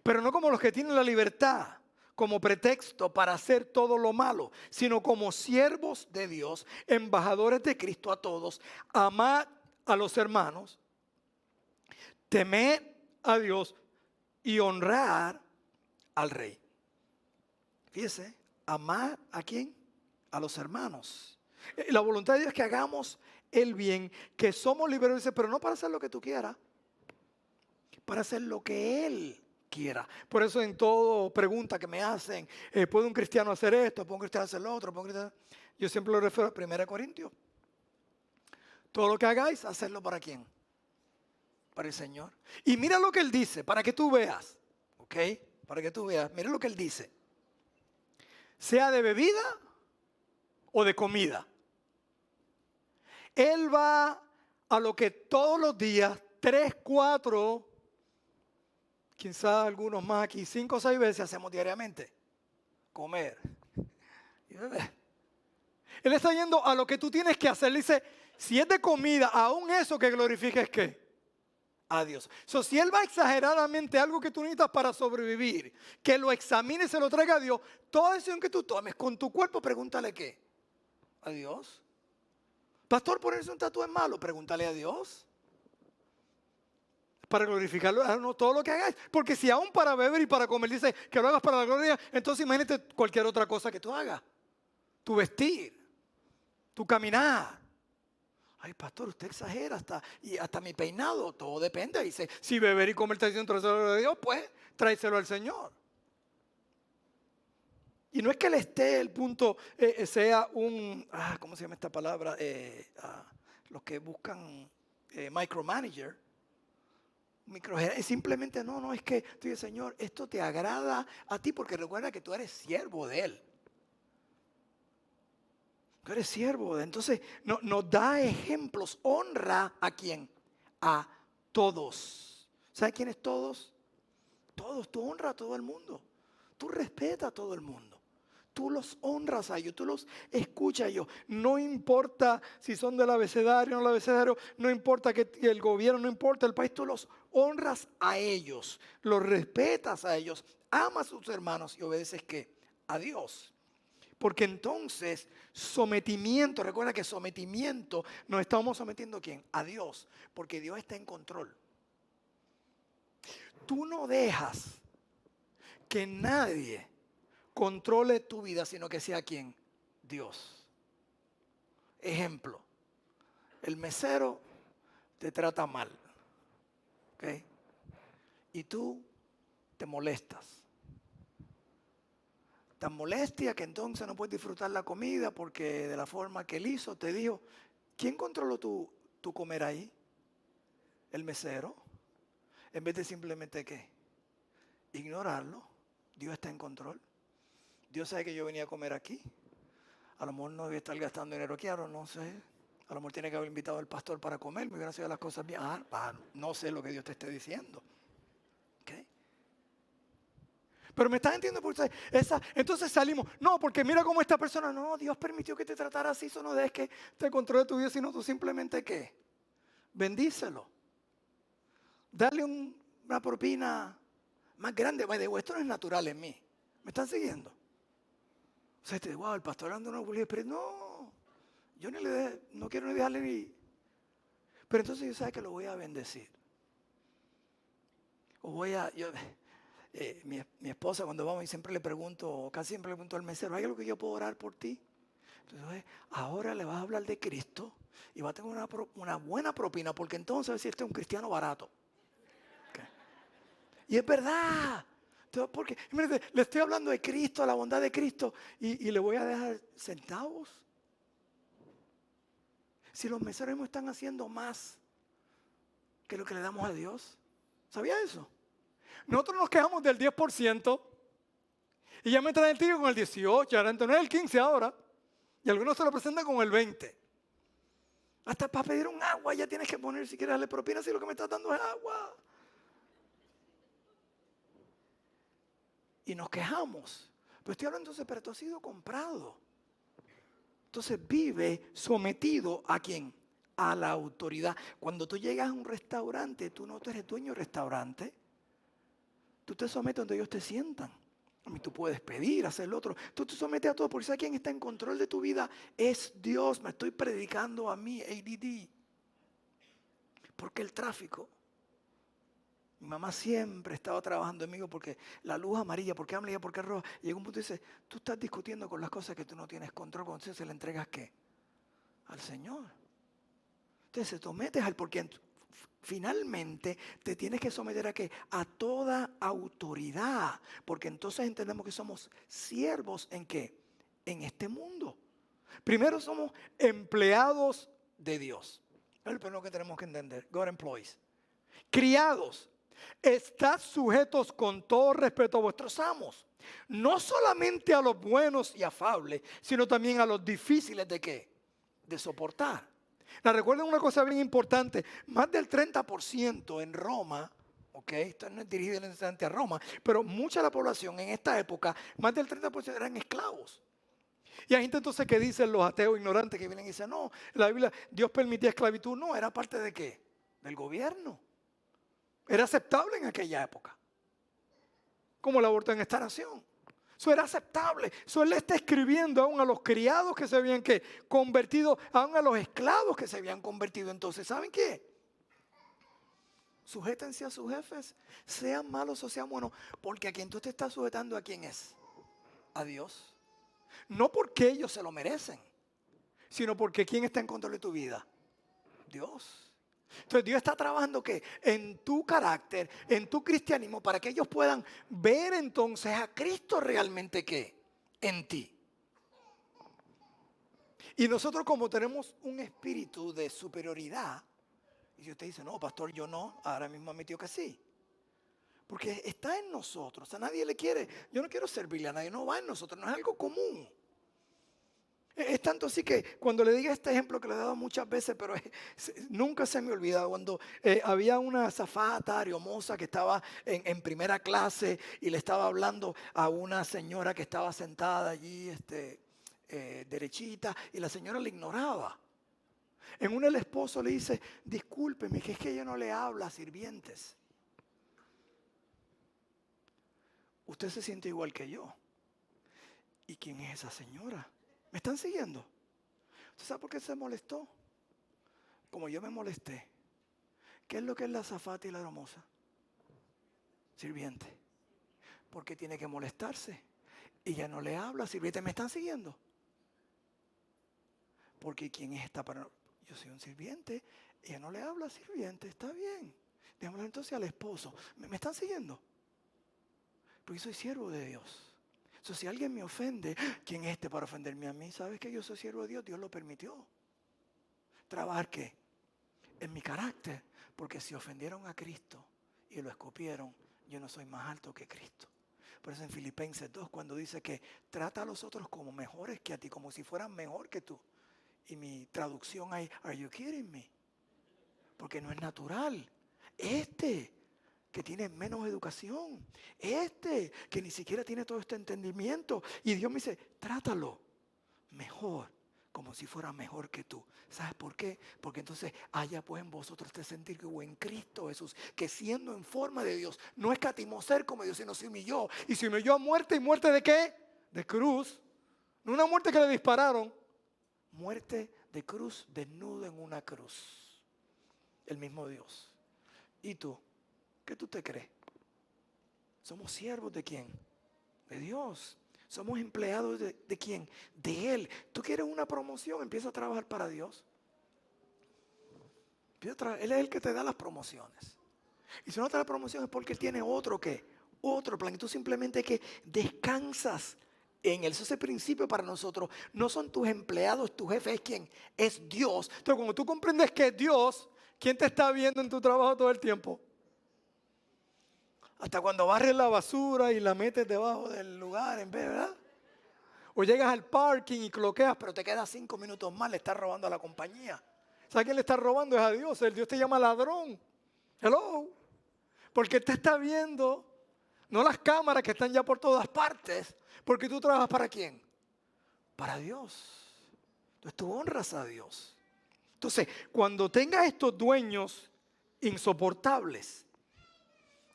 pero no como los que tienen la libertad como pretexto para hacer todo lo malo, sino como siervos de Dios, embajadores de Cristo a todos. Amad a los hermanos, temed a Dios y honrar al rey. Fíjese, amar ¿a quién? A los hermanos. La voluntad de Dios es que hagamos el bien, que somos libres, dice, pero no para hacer lo que tú quieras, para hacer lo que Él quiera. Por eso en todo pregunta que me hacen, ¿puede un cristiano hacer esto? ¿Puede un cristiano hacer lo otro? Yo siempre lo refiero a 1 Corintios. Todo lo que hagáis, hacerlo ¿para quién? Para el Señor. Y mira lo que Él dice, para que tú veas, ¿ok? Para que tú veas, mira lo que Él dice. Sea de bebida o de comida. Él va a lo que todos los días, 3, 4, quizás algunos más aquí, 5 o 6 veces hacemos diariamente. Comer y beber. Él está yendo a lo que tú tienes que hacer. Le dice, si es de comida, aún eso que glorifiques ¿qué? A Dios. Si Él va exageradamente algo que tú necesitas para sobrevivir, que lo examine y se lo traiga a Dios, toda decisión que tú tomes con tu cuerpo, pregúntale ¿qué? A Dios. Pastor, ponerse un tatuaje es malo, pregúntale a Dios. Para glorificarlo, no, todo lo que hagáis. Porque si aún para beber y para comer dice que lo hagas para la gloria, entonces imagínate cualquier otra cosa que tú hagas. Tu vestir, tu caminar. Ay, pastor, usted exagera hasta mi peinado, todo depende. Dice, si beber y comer está diciendo tráeselo a Dios, pues tráeselo al Señor. Y no es que el punto sea ¿cómo se llama esta palabra? Los que buscan micromanager. Simplemente no, es que tú dices, Señor, esto te agrada a ti porque recuerda que tú eres siervo de Él. Tú eres siervo de Él. Entonces nos da ejemplos, honra ¿a quién? A todos. ¿Sabes quiénes todos? Todos, tú honras a todo el mundo. Tú respetas a todo el mundo. Tú los honras a ellos, tú los escuchas a ellos. No importa si son del abecedario o no del abecedario, no importa que el gobierno, no importa el país, tú los honras a ellos, los respetas a ellos, amas a sus hermanos y obedeces ¿qué? A Dios. Porque entonces sometimiento, recuerda que sometimiento nos estamos sometiendo ¿a quién? A Dios, porque Dios está en control. Tú no dejas que nadie controle tu vida, sino que sea ¿quién? Dios. Ejemplo, el mesero te trata mal, ¿ok? Y tú te molestas. Tan molestia que entonces no puedes disfrutar la comida porque de la forma que él hizo, te dijo, ¿quién controló tu comer ahí? El mesero. En vez de simplemente ¿qué? Ignorarlo. Dios está en control. Dios sabe que yo venía a comer aquí. A lo mejor no voy a estar gastando dinero aquí, ahora no sé. A lo mejor tiene que haber invitado al pastor para comer, me hubieran sido las cosas bien. No sé lo que Dios te esté diciendo. ¿Okay? Pero me estás entendiendo por usted. Entonces salimos. No, porque mira cómo esta persona. No, Dios permitió que te tratara así. Eso no dejes que te controle tu vida, sino tú simplemente ¿qué? Bendícelo. Darle una propina más grande. Esto no es natural en mí. ¿Me están siguiendo? O sea, wow, el pastor anda una vulgaridad, pero no. Yo no quiero ni dejarle ni. Pero entonces yo sé que lo voy a bendecir. O mi esposa cuando vamos y siempre le pregunto, casi siempre le pregunto al mesero, ¿hay algo que yo puedo orar por ti? Entonces, ahora le vas a hablar de Cristo y va a tener una buena propina, porque entonces va a decir, este es un cristiano barato. Okay. Y es verdad. Entonces, porque le estoy hablando de Cristo, la bondad de Cristo, y le voy a dejar centavos. Si los meseros mismos están haciendo más que lo que le damos a Dios. ¿Sabía eso? Nosotros nos quejamos del 10% y ya me traen el tío con el 18%, ahora entonces no es el 15% ahora. Y algunos se lo presentan con el 20%. Hasta para pedir un agua ya tienes que poner, si quieres darle propina, si lo que me estás dando es agua. Y nos quejamos. Pero estoy hablando entonces, pero tú has sido comprado. Entonces vive sometido ¿a quién? A la autoridad. Cuando tú llegas a un restaurante, tú no eres dueño del restaurante. Tú te sometes donde ellos te sientan. A mí tú puedes pedir, hacer lo otro. Tú te sometes a todo. Porque ¿sabes quién está en control de tu vida? Es Dios. Me estoy predicando a mí, ADD. Porque el tráfico. Mi mamá siempre estaba trabajando conmigo porque la luz amarilla, porque amarilla, porque roja. Y llega un punto y dice, tú estás discutiendo con las cosas que tú no tienes control. Entonces se le entregas ¿qué? Al Señor. Entonces te sometes al porque finalmente te tienes que someter a ¿qué? A toda autoridad. Porque entonces entendemos que somos siervos ¿en qué? En este mundo. Primero somos empleados de Dios. Es lo primero que tenemos que entender. God employees. Criados. Estad sujetos con todo respeto a vuestros amos. No solamente a los buenos y afables, sino también a los difíciles ¿de qué? De soportar. Recuerden una cosa bien importante, más del 30% en Roma, esto no es dirigido necesariamente a Roma, pero mucha de la población en esta época, más del 30% eran esclavos. Y hay gente entonces que dicen, los ateos ignorantes que vienen y dicen, no, la Biblia, Dios permitía esclavitud. No, era parte ¿de qué? Del gobierno. Era aceptable en aquella época, como el aborto en esta nación. Eso era aceptable. Eso él le está escribiendo aún a los criados que se habían convertido, aún a los esclavos que se habían convertido. Entonces, ¿saben qué? Sujétense a sus jefes, sean malos o sean buenos, porque a quien tú te estás sujetando, ¿a quién es? A Dios. No porque ellos se lo merecen, sino porque ¿quién está en control de tu vida? Dios. Entonces Dios está trabajando ¿qué? En tu carácter, en tu cristianismo, para que ellos puedan ver entonces a Cristo realmente ¿qué? En ti. Y nosotros como tenemos un espíritu de superioridad, y si usted dice, no, pastor, yo no, ahora mismo admitió que sí. Porque está en nosotros, a nadie le quiere, yo no quiero servirle a nadie, no va en nosotros, no es algo común. Es tanto así que cuando le diga este ejemplo que le he dado muchas veces, pero nunca se me olvida, cuando había una azafata hermosa que estaba en primera clase y le estaba hablando a una señora que estaba sentada allí derechita y la señora le ignoraba. En una el esposo le dice, discúlpeme, que es que ella no le habla a sirvientes. Usted se siente igual que yo. ¿Y quién es esa señora? ¿Me están siguiendo? ¿Usted sabe por qué se molestó? Como yo me molesté. ¿Qué es lo que es la azafata y la hermosa? Sirviente. ¿Por qué tiene que molestarse? Y ya no le habla, sirviente. ¿Me están siguiendo? Porque ¿quién es esta para? Yo soy un sirviente. Ella no le habla, sirviente. Está bien. Démosle entonces al esposo. ¿Me están siguiendo? Porque soy siervo de Dios. Si alguien me ofende, ¿quién es este para ofenderme a mí? ¿Sabes que yo soy siervo de Dios? Dios lo permitió. ¿Trabajar qué? En mi carácter. Porque si ofendieron a Cristo y lo escupieron, yo no soy más alto que Cristo. Por eso en Filipenses 2, cuando dice que trata a los otros como mejores que a ti, como si fueran mejor que tú. Y mi traducción ahí, are you kidding me? Porque no es natural. Que tiene menos educación, que ni siquiera tiene todo este entendimiento. Y Dios me dice, trátalo mejor, como si fuera mejor que tú. ¿Sabes por qué? Porque entonces haya pues en vosotros este sentir que hubo en Cristo Jesús, que siendo en forma de Dios, no escatimó ser como Dios, sino se humilló. ¿Y se humilló a muerte? ¿Y muerte de qué? De cruz. No una muerte que le dispararon. Muerte de cruz, desnudo en una cruz. El mismo Dios. ¿Y tú? ¿Qué tú te crees? ¿Somos siervos de quién? De Dios. ¿Somos empleados de quién? De Él. ¿Tú quieres una promoción? Empieza a trabajar para Dios. Él es el que te da las promociones. Y si no te da la promoción es porque Él tiene otro plan. Y tú simplemente que descansas en Él. Eso es el principio para nosotros. No son tus empleados, tu jefe es quién. Es Dios. Entonces cuando tú comprendes que es Dios, ¿quién te está viendo en tu trabajo todo el tiempo? Hasta cuando barres la basura y la metes debajo del lugar, en vez, ¿verdad? O llegas al parking y cloqueas, pero te quedas 5 minutos más, le estás robando a la compañía. ¿Sabes quién le está robando? Es a Dios. El Dios te llama ladrón. Hello. Porque te está viendo, no las cámaras que están ya por todas partes, porque tú trabajas ¿para quién? Para Dios. Entonces tú honras a Dios. Entonces, cuando tengas estos dueños insoportables,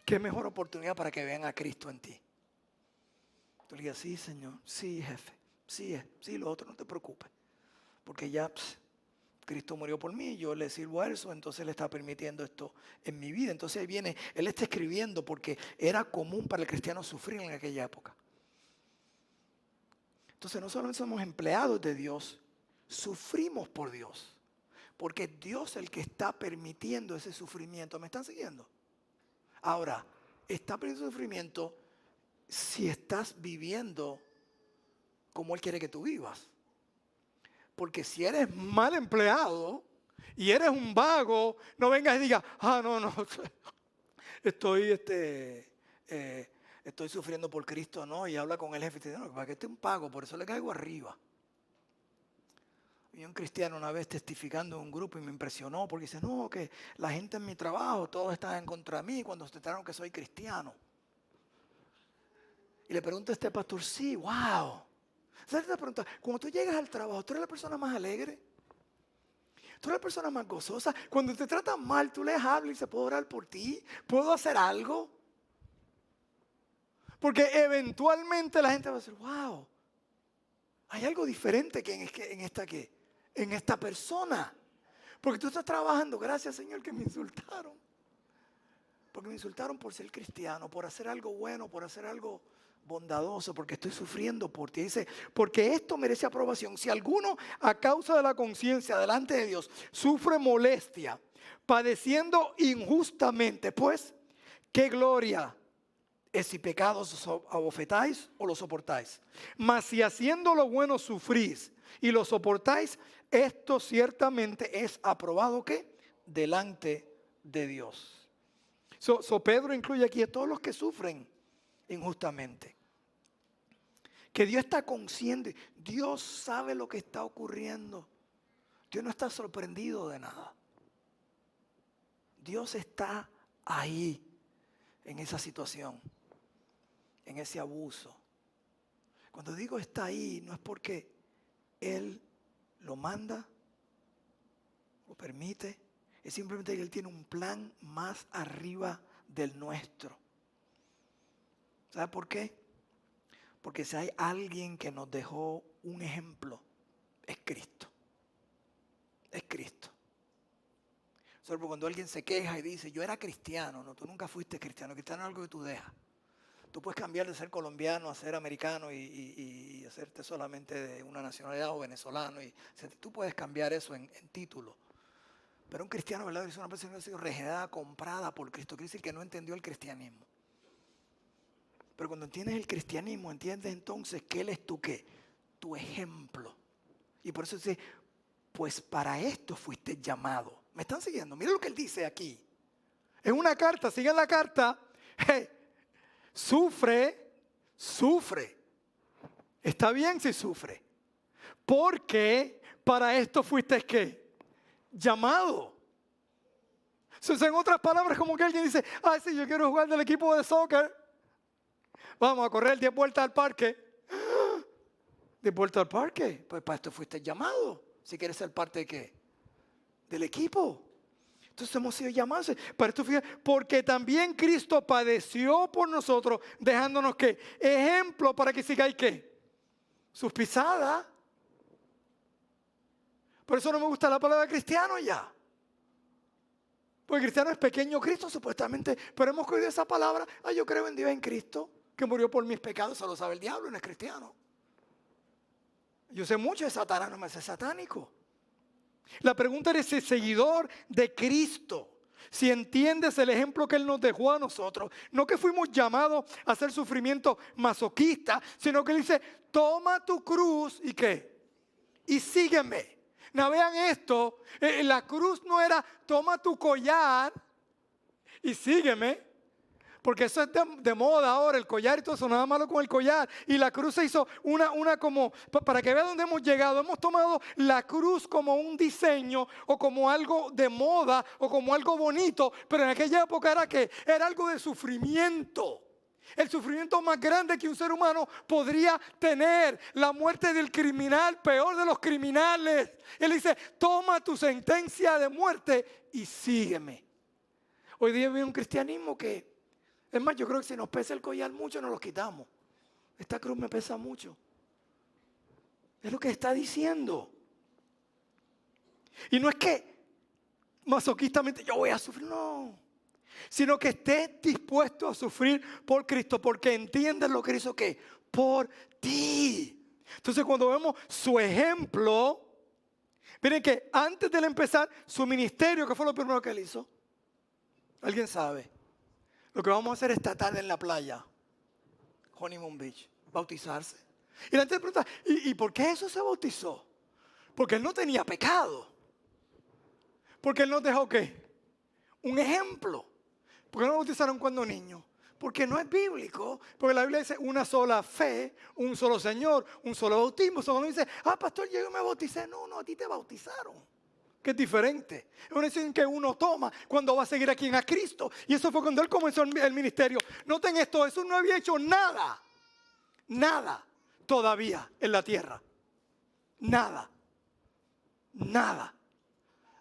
¿qué mejor oportunidad para que vean a Cristo en ti? Tú le digas, sí, Señor, sí, jefe, sí, lo otro, no te preocupes. Porque ya Cristo murió por mí, yo le sirvo a eso, entonces Él está permitiendo esto en mi vida. Entonces ahí viene, Él está escribiendo porque era común para el cristiano sufrir en aquella época. Entonces no solamente somos empleados de Dios, sufrimos por Dios. Porque es Dios el que está permitiendo ese sufrimiento. ¿Me están siguiendo? Ahora, está permitiendo sufrimiento si estás viviendo como Él quiere que tú vivas. Porque si eres mal empleado y eres un vago, no vengas y digas, no, estoy sufriendo por Cristo, no, y habla con el jefe y te dice, no, para que esté un pago, por eso le caigo arriba. Vi un cristiano una vez testificando en un grupo y me impresionó porque dice, no, que la gente en mi trabajo, todos están en contra de mí cuando se enteraron que soy cristiano. Y le pregunto a este pastor, sí, wow. ¿Sabes esta pregunta? Cuando tú llegas al trabajo, ¿tú eres la persona más alegre? ¿Tú eres la persona más gozosa? Cuando te tratan mal, tú les hablas y dices, ¿puedo orar por ti? ¿Puedo hacer algo? Porque eventualmente la gente va a decir, wow, hay algo diferente en esta persona. Porque tú estás trabajando, gracias Señor que me insultaron. Porque me insultaron por ser cristiano, por hacer algo bueno, por hacer algo bondadoso, porque estoy sufriendo por ti. Dice, porque esto merece aprobación. Si alguno a causa de la conciencia delante de Dios sufre molestia, padeciendo injustamente, pues, ¿qué gloria es si pecados abofetáis o lo soportáis? Mas si haciendo lo bueno sufrís y lo soportáis, esto ciertamente es aprobado, ¿qué? Delante de Dios. Pedro incluye aquí a todos los que sufren injustamente. Que Dios está consciente, Dios sabe lo que está ocurriendo. Dios no está sorprendido de nada. Dios está ahí, en esa situación, en ese abuso. Cuando digo está ahí, no es porque Él lo manda, lo permite, es simplemente que Él tiene un plan más arriba del nuestro. ¿Sabe por qué? Porque si hay alguien que nos dejó un ejemplo, es Cristo. Es Cristo. Solo cuando alguien se queja y dice, yo era cristiano, no, tú nunca fuiste cristiano. Cristiano es algo que tú dejas. Tú puedes cambiar de ser colombiano a ser americano y hacerte solamente de una nacionalidad o venezolano. Tú puedes cambiar eso en título. Pero un cristiano, ¿verdad? Es una persona que ha sido regenerada, comprada por Cristo. Quiere decir que no entendió el cristianismo. Pero cuando entiendes el cristianismo, entiendes entonces que Él es tu ¿qué? Tu ejemplo. Y por eso dice, pues para esto fuiste llamado. ¿Me están siguiendo? Mira lo que Él dice aquí. En una carta, sigan la carta. Hey, sufre. Está bien si sufre. Porque para esto fuiste ¿qué? Llamado. Entonces, en otras palabras, como que alguien dice, ay, sí, yo quiero jugar del equipo de soccer. Vamos a correr 10 vueltas al parque. 10 vueltas al parque. Pues para esto fuiste llamado. Si quieres ser parte de ¿qué? Del equipo. Entonces hemos sido llamados para esto, porque también Cristo padeció por nosotros, dejándonos ¿qué? Ejemplo para que sigáis ¿qué? Sus pisadas. Por eso no me gusta la palabra cristiano ya. Porque cristiano es pequeño Cristo supuestamente, pero hemos cogido esa palabra, yo creo en Dios, en Cristo, que murió por mis pecados, eso lo sabe el diablo, no es cristiano. Yo sé mucho de Satanás, no me sé satánico. La pregunta es si seguidor de Cristo, si entiendes el ejemplo que Él nos dejó a nosotros, no que fuimos llamados a hacer sufrimiento masoquista, sino que Él dice, toma tu cruz y ¿qué? Y sígueme. No, vean esto, la cruz no era toma tu collar y sígueme. Porque eso es de moda ahora, el collar y todo eso, nada malo con el collar. Y la cruz se hizo una como, para que vean dónde hemos llegado, hemos tomado la cruz como un diseño o como algo de moda o como algo bonito, pero en aquella época era que era algo de sufrimiento. El sufrimiento más grande que un ser humano podría tener, la muerte del criminal, peor de los criminales. Él dice, toma tu sentencia de muerte y sígueme. Hoy día vive un cristianismo que, es más, yo creo que si nos pesa el collar mucho, nos lo quitamos. Esta cruz me pesa mucho. Es lo que está diciendo. Y no es que masoquistamente yo voy a sufrir, no. Sino que estés dispuesto a sufrir por Cristo, porque entiendes lo que hizo ¿qué? Por ti. Entonces cuando vemos su ejemplo, miren que antes de él empezar su ministerio, ¿qué fue lo primero que él hizo? ¿Alguien sabe? Lo que vamos a hacer esta tarde en la playa, Honeymoon Beach, bautizarse. Y la gente pregunta, ¿y por qué Jesús se bautizó? Porque él no tenía pecado. Porque él nos dejó ¿qué? Un ejemplo. ¿Por qué no bautizaron cuando niños? Porque no es bíblico. Porque la Biblia dice una sola fe, un solo Señor, un solo bautismo. Eso no dice, pastor, yo me bauticé. No, a ti te bautizaron. Que es diferente. Es una decisión que uno toma cuando va a seguir aquí en a Cristo. Y eso fue cuando él comenzó el ministerio. Noten esto, Jesús no había hecho nada todavía en la tierra. Nada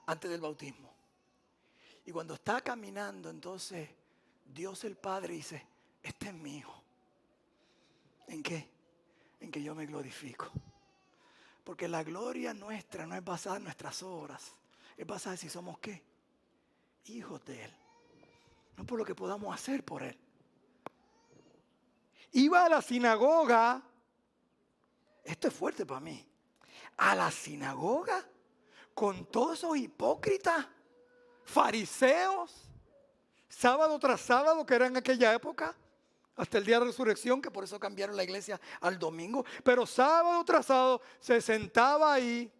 antes del bautismo. Y cuando está caminando, entonces Dios el Padre dice, este es mi hijo. ¿En qué? En que yo me glorifico. Porque la gloria nuestra no es basada en nuestras obras. Es basada en si somos ¿qué? Hijos de Él. No por lo que podamos hacer por Él. Iba a la sinagoga. Esto es fuerte para mí. A la sinagoga con todos esos hipócritas, fariseos, sábado tras sábado, que era en aquella época, hasta el día de la resurrección, que por eso cambiaron la iglesia al domingo, pero sábado tras sábado se sentaba ahí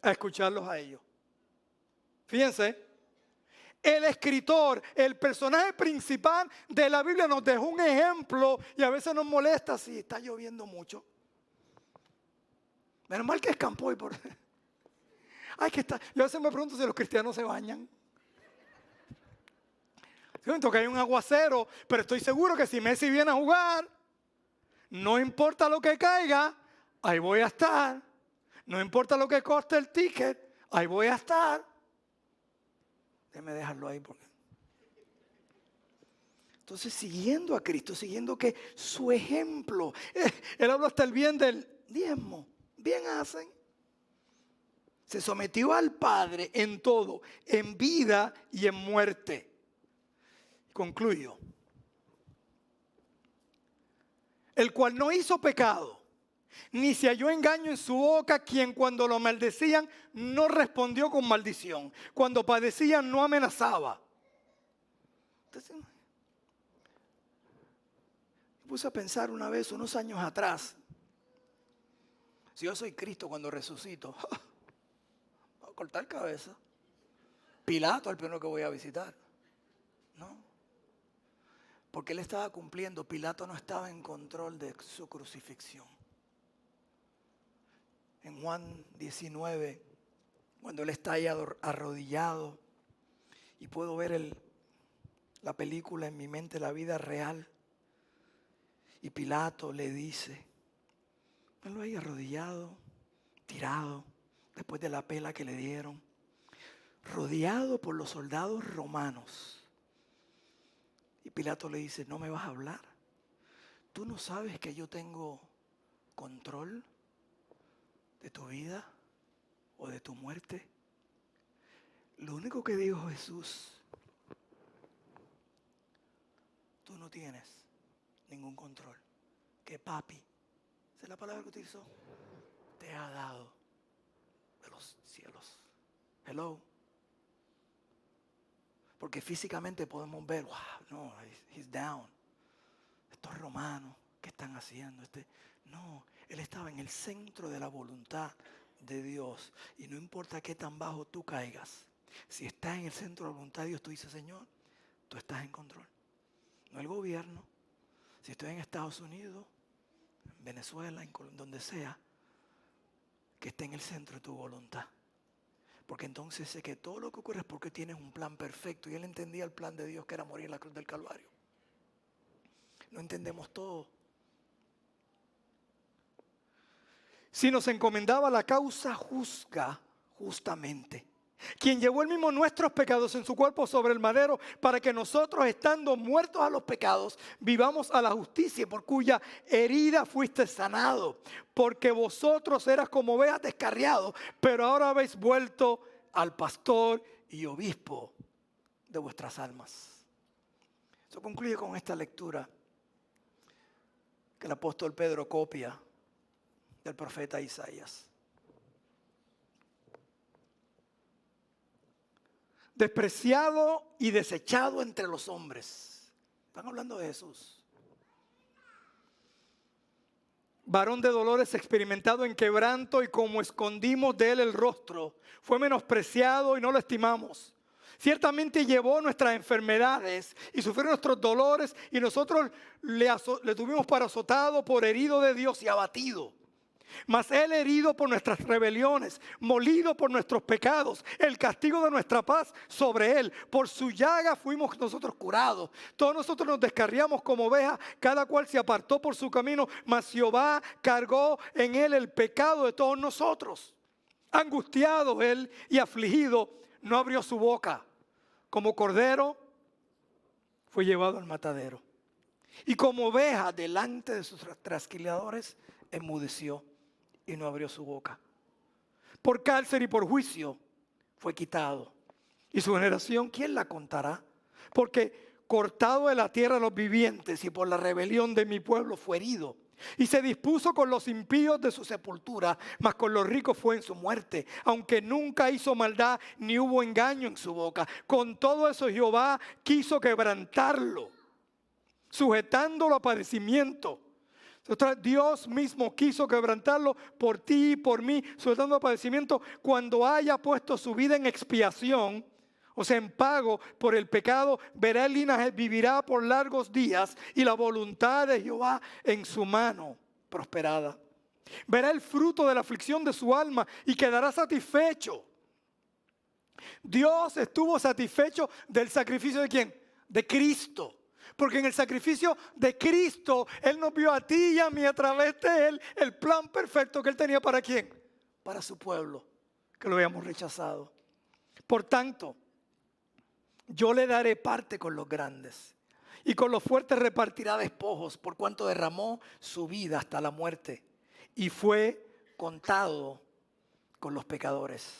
a escucharlos a ellos. Fíjense, el escritor, el personaje principal de la Biblia nos dejó un ejemplo y a veces nos molesta si está lloviendo mucho. Menos mal que escampó y por... Yo a veces me pregunto si los cristianos se bañan. Siento que hay un aguacero, pero estoy seguro que si Messi viene a jugar, no importa lo que caiga, ahí voy a estar. No importa lo que coste el ticket, ahí voy a estar. Déjeme dejarlo ahí porque... Entonces, siguiendo a Cristo, siguiendo que su ejemplo, él habló hasta el bien del diezmo. Bien hacen. Se sometió al Padre en todo, en vida y en muerte. Concluyo. El cual no hizo pecado, ni se halló engaño en su boca, quien cuando lo maldecían no respondió con maldición. Cuando padecían no amenazaba. Entonces, me puse a pensar una vez, unos años atrás, si yo soy Cristo cuando resucito, voy a cortar cabeza. Pilato es el primero que voy a visitar. No. Porque él estaba cumpliendo, Pilato no estaba en control de su crucifixión. en Juan 19, cuando él está ahí arrodillado y puedo ver la película en mi mente, la vida real. Y Pilato le dice, él lo ahí arrodillado, tirado, después de la pela que le dieron, rodeado por los soldados romanos. Y Pilato le dice, ¿no me vas a hablar? ¿Tú no sabes que yo tengo control de tu vida o de tu muerte? Lo único que dijo Jesús, tú no tienes ningún control, que papi, esa es la palabra que utilizó, te ha dado de los cielos. Hello. Porque físicamente podemos ver, wow, no, he's down. Estos romanos, ¿qué están haciendo? No, él estaba en el centro de la voluntad de Dios. Y no importa qué tan bajo tú caigas, si estás en el centro de la voluntad de Dios, tú dices, Señor, tú estás en control. No el gobierno. Si estoy en Estados Unidos, en Venezuela, en donde sea, que esté en el centro de tu voluntad. Porque entonces sé que todo lo que ocurre es porque tienes un plan perfecto. Y él entendía el plan de Dios, que era morir en la cruz del Calvario. No entendemos todo. Si nos encomendaba la causa, juzga justamente. Quien llevó él mismo nuestros pecados en su cuerpo sobre el madero, para que nosotros, estando muertos a los pecados, vivamos a la justicia, por cuya herida fuiste sanado. Porque vosotros eras como ovejas descarriados, pero ahora habéis vuelto al pastor y obispo de vuestras almas. Eso concluye con esta lectura que el apóstol Pedro copia del profeta Isaías. Despreciado y desechado entre los hombres. Están hablando de Jesús. Varón de dolores, experimentado en quebranto, y como escondimos de él el rostro, fue menospreciado y no lo estimamos. Ciertamente llevó nuestras enfermedades y sufrió nuestros dolores, y nosotros le tuvimos por azotado, por herido de Dios y abatido. Mas él herido por nuestras rebeliones, molido por nuestros pecados, el castigo de nuestra paz sobre él. Por su llaga fuimos nosotros curados. Todos nosotros nos descarriamos como ovejas, cada cual se apartó por su camino, mas Jehová cargó en él el pecado de todos nosotros. Angustiado él y afligido, no abrió su boca. Como cordero fue llevado al matadero. Y como oveja delante de sus trasquiladores, enmudeció y no abrió su boca. Por cárcel y por juicio fue quitado. Y su generación, ¿quién la contará? Porque cortado de la tierra los vivientes, y por la rebelión de mi pueblo fue herido. Y se dispuso con los impíos de su sepultura, mas con los ricos fue en su muerte. Aunque nunca hizo maldad, ni hubo engaño en su boca. Con todo eso Jehová quiso quebrantarlo, sujetándolo a padecimiento. Dios mismo quiso quebrantarlo por ti y por mí, sujetando a padecimiento, cuando haya puesto su vida en expiación, o sea, en pago por el pecado. Verá el linaje, vivirá por largos días, y la voluntad de Jehová en su mano prosperada. Verá el fruto de la aflicción de su alma y quedará satisfecho. Dios estuvo satisfecho del sacrificio ¿de quién? De Cristo. Porque en el sacrificio de Cristo, Él nos vio a ti y a mí, a través de Él, el plan perfecto que Él tenía ¿para quién? Para su pueblo, que lo habíamos rechazado. Por tanto, yo le daré parte con los grandes, y con los fuertes repartirá despojos, por cuanto derramó su vida hasta la muerte, y fue contado con los pecadores,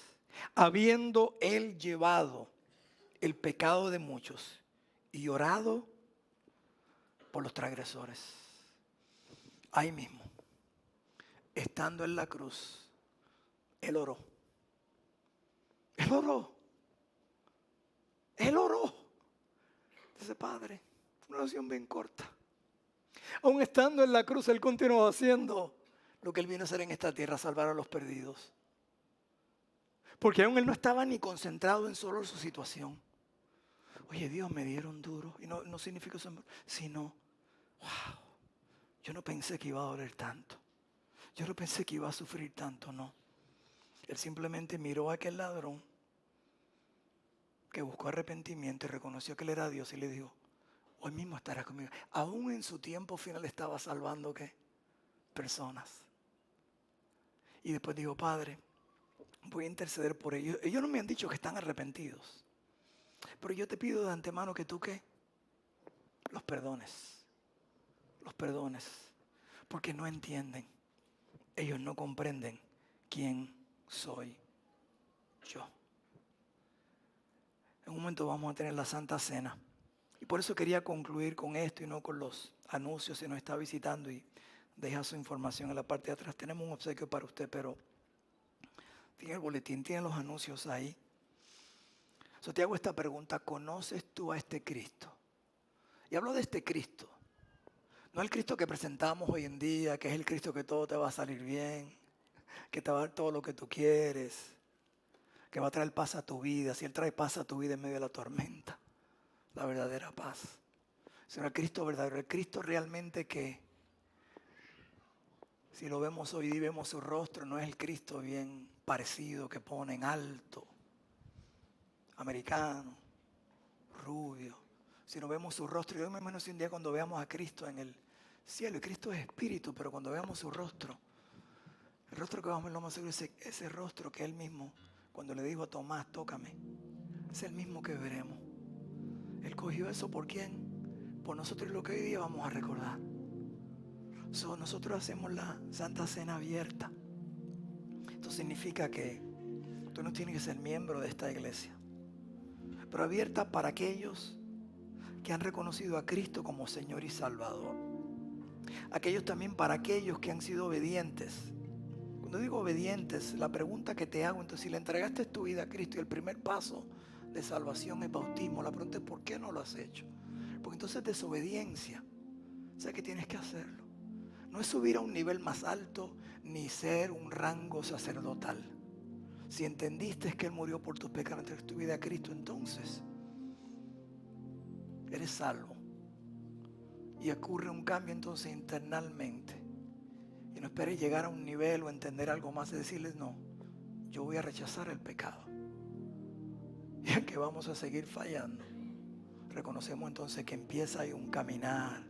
habiendo Él llevado el pecado de muchos y orado por los transgresores. Ahí mismo, estando en la cruz, Él oró. Él oró. Él oró. Dice, Padre, una oración bien corta. Aún estando en la cruz, Él continuó haciendo lo que Él vino a hacer en esta tierra, salvar a los perdidos. Porque aún Él no estaba ni concentrado en solo su situación. Oye, Dios, me dieron duro. Y no significa eso, sino, wow, yo no pensé que iba a doler tanto. Yo no pensé que iba a sufrir tanto, no. Él simplemente miró a aquel ladrón que buscó arrepentimiento y reconoció que él era Dios y le dijo, hoy mismo estarás conmigo. Aún en su tiempo final estaba salvando, ¿qué? Personas. Y después dijo, Padre, voy a interceder por ellos. Ellos no me han dicho que están arrepentidos. Pero yo te pido de antemano que tú, ¿qué? Los perdones. Los perdones. Porque no entienden. Ellos no comprenden quién soy yo. En un momento vamos a tener la Santa Cena. Y por eso quería concluir con esto y no con los anuncios. Si nos está visitando y deja su información en la parte de atrás. Tenemos un obsequio para usted, pero tiene el boletín, tiene los anuncios ahí. So, te hago esta pregunta, ¿conoces tú a este Cristo? Y hablo de este Cristo. No el Cristo que presentamos hoy en día, que es el Cristo que todo te va a salir bien, que te va a dar todo lo que tú quieres, que va a traer paz a tu vida. Si Él trae paz a tu vida en medio de la tormenta, la verdadera paz. Sino el Cristo verdadero, el Cristo realmente que, si lo vemos hoy y vemos su rostro, no es el Cristo bien parecido que ponen alto, americano, rubio. Si no vemos su rostro, yo me imagino si un día cuando veamos a Cristo en el cielo, y Cristo es espíritu, pero cuando veamos su rostro, el rostro que vamos a ver lo más seguro es ese rostro que Él mismo, cuando le dijo a Tomás, tócame, es el mismo que veremos. Él cogió eso ¿por quién? Por nosotros, lo que hoy día vamos a recordar. Nosotros hacemos la Santa Cena abierta. Esto significa que tú no tienes que ser miembro de esta iglesia, pero abierta para aquellos que han reconocido a Cristo como Señor y Salvador. Aquellos también para aquellos que han sido obedientes. Cuando digo obedientes, la pregunta que te hago, entonces, si le entregaste tu vida a Cristo y el primer paso de salvación es bautismo, la pregunta es ¿por qué no lo has hecho? Porque entonces desobediencia. O sea que tienes que hacerlo. No es subir a un nivel más alto ni ser un rango sacerdotal. Si entendiste que Él murió por tus pecados, entregaste tu vida a Cristo, entonces eres salvo. Y ocurre un cambio entonces internamente. Y no esperes llegar a un nivel o entender algo más y decirles, no, yo voy a rechazar el pecado. Y aunque vamos a seguir fallando, reconocemos entonces que empieza ahí un caminar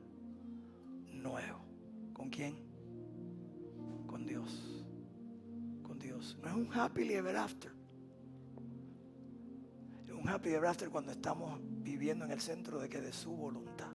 nuevo. ¿Con quién? Con Dios. Con Dios. No es un happily ever after. Es un happily ever after cuando estamos viviendo en el centro de su voluntad.